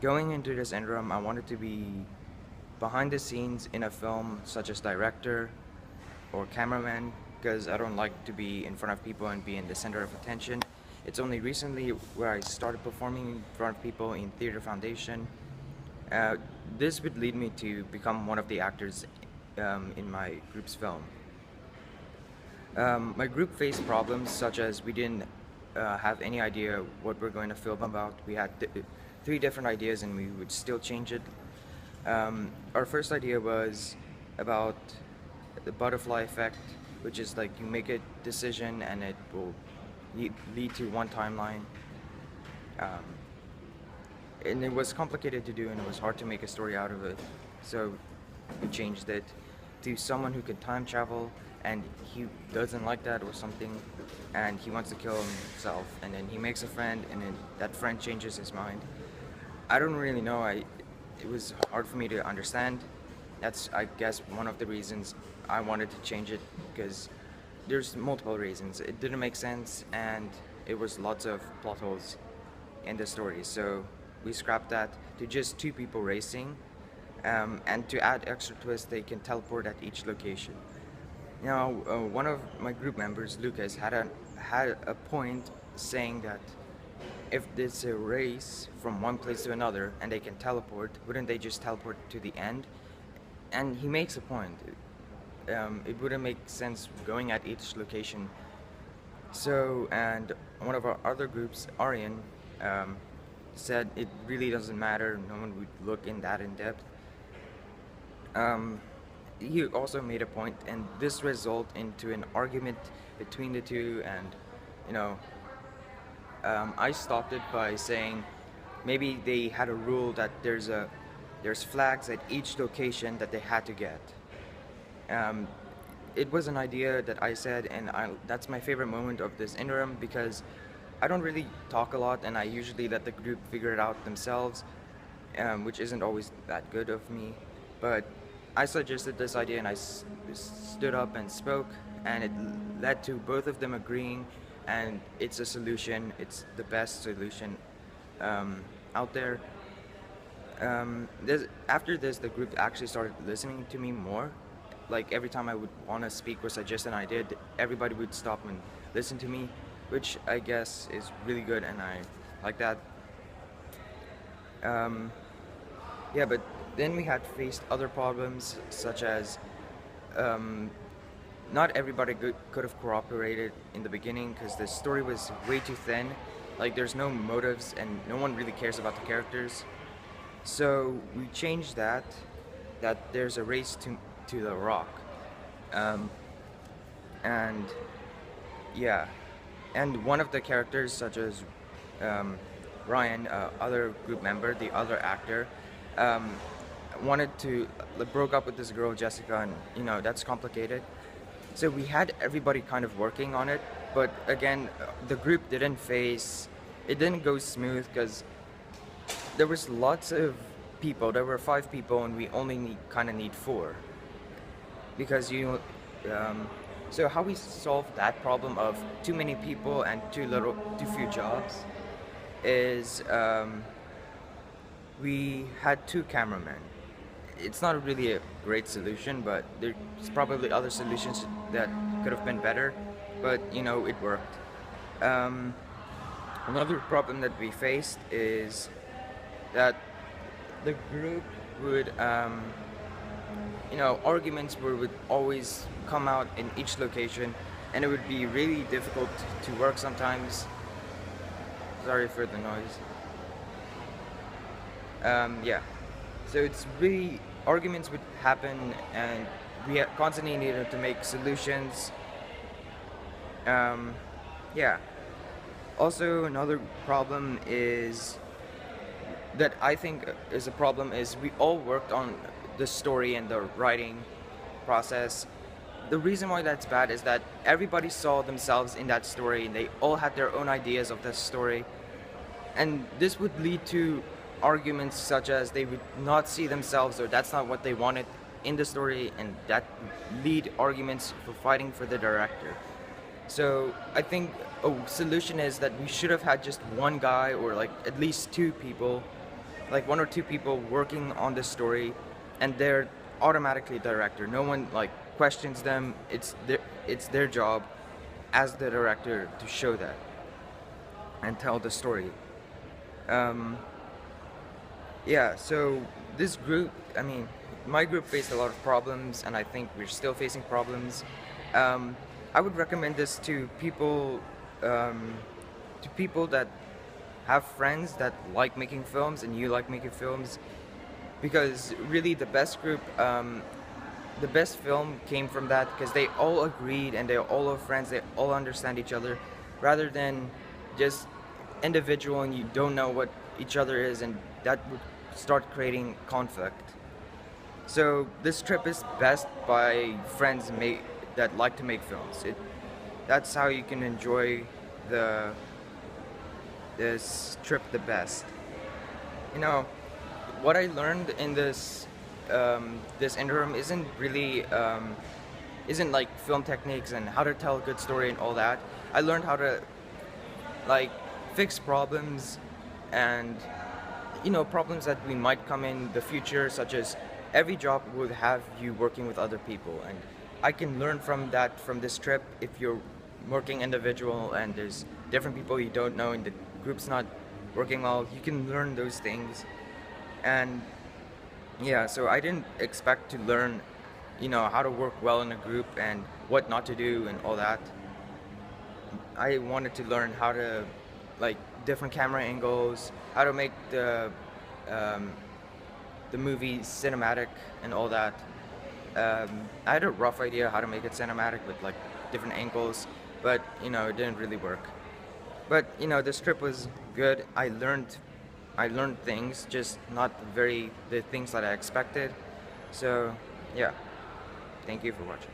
Going into this interim, I wanted to be behind the scenes in a film, such as director or cameraman, because I don't like to be in front of people and be in the center of attention. It's only recently where I started performing in front of people in Theater Foundation. Uh, this would lead me to become one of the actors in my group's film. My group faced problems such as we didn't have any idea what we're going to film about. We had three different ideas and we would still change it. Our first idea was about the butterfly effect, which is like you make a decision and it will lead to one timeline. Um, and it was complicated to do and it was hard to make a story out of it. So we changed it to someone who could time travel and he doesn't like that or something and he wants to kill himself and then he makes a friend and then that friend changes his mind. I don't really know. It was hard for me to understand. That's, I guess, one of the reasons I wanted to change it, because there's multiple reasons. It didn't make sense and it was lots of plot holes in the story. So we scrapped that to just two people racing, and to add extra twists, they can teleport at each location. Now, one of my group members, Lucas, had a point saying that if there's a race from one place to another and they can teleport, wouldn't they just teleport to the end? And he makes a point. It wouldn't make sense going at each location. So, and one of our other groups, Aryan, said it really doesn't matter, no one would look in that in depth. He also made a point, and this resulted into an argument between the two, and you know, I stopped it by saying maybe they had a rule that there's flags at each location that they had to get. It was an idea that I said, and that's my favorite moment of this interim, because I don't really talk a lot and I usually let the group figure it out themselves, which isn't always that good of me. But I suggested this idea and I stood up and spoke, and it led to both of them agreeing, and it's a solution. It's the best solution out there. After this, the group actually started listening to me more. Like every time I would want to speak or suggest an idea, everybody would stop and listen to me, which I guess is really good, and I like that. Yeah, but then we had faced other problems, such as not everybody could have cooperated in the beginning because the story was way too thin. Like there's no motives and no one really cares about the characters. So we changed that there's a race to the rock. And yeah, and one of the characters, such as Ryan, other group member, the other actor, wanted to broke up with this girl Jessica, and you know that's complicated. So we had everybody kind of working on it, but again, the group it didn't go smooth because there was lots of people. There were 5 people, and we only kind of need 4, because so how we solved that problem of too many people and too few jobs is we had 2 cameramen. It's not really a great solution, but there's probably other solutions that could have been better, but you know, it worked. Another problem that we faced is that the group would, arguments would always come out in each location, and it would be really difficult to work sometimes. Sorry for the noise. Yeah. So it's really, arguments would happen, and we constantly needed to make solutions. Yeah. Also, another problem is that I think is a problem is we all worked on the story and the writing process. The reason why that's bad is that everybody saw themselves in that story and they all had their own ideas of the story, and this would lead to arguments such as they would not see themselves, or that's not what they wanted in the story, and that lead arguments for fighting for the director. So I think a solution is that we should have had just one guy, or like at least 2 people like one or two people working on this story, and they're automatically director. No one like questions them. It's their job as the director to show that and tell the story. Um, yeah, so this group, I mean, my group faced a lot of problems, and I think we're still facing problems. Um, I would recommend this um, to people that have friends that like making films and you like making films, because really the best film came from that because they all agreed and they all are friends, they all understand each other, rather than just individual and you don't know what each other is, and that would start creating conflict. So this trip is best by friends that like to make films. That's how you can enjoy the this trip the best. You know, what I learned in this interim isn't like film techniques and how to tell a good story and all that. I learned how to like fix problems, and problems that we might come in the future, such as every job would have you working with other people, and I can learn from that from this trip. If you're working individual and there's different people you don't know and the group's not working well, you can learn those things. And yeah, so I didn't expect to learn how to work well in a group and what not to do and all that. I wanted to learn how to like different camera angles, how to make um, the movie cinematic and all that. I had a rough idea how to make it cinematic with like different angles, but it didn't really work. But this trip was good. I learned things, just not the things that I expected. So yeah, thank you for watching.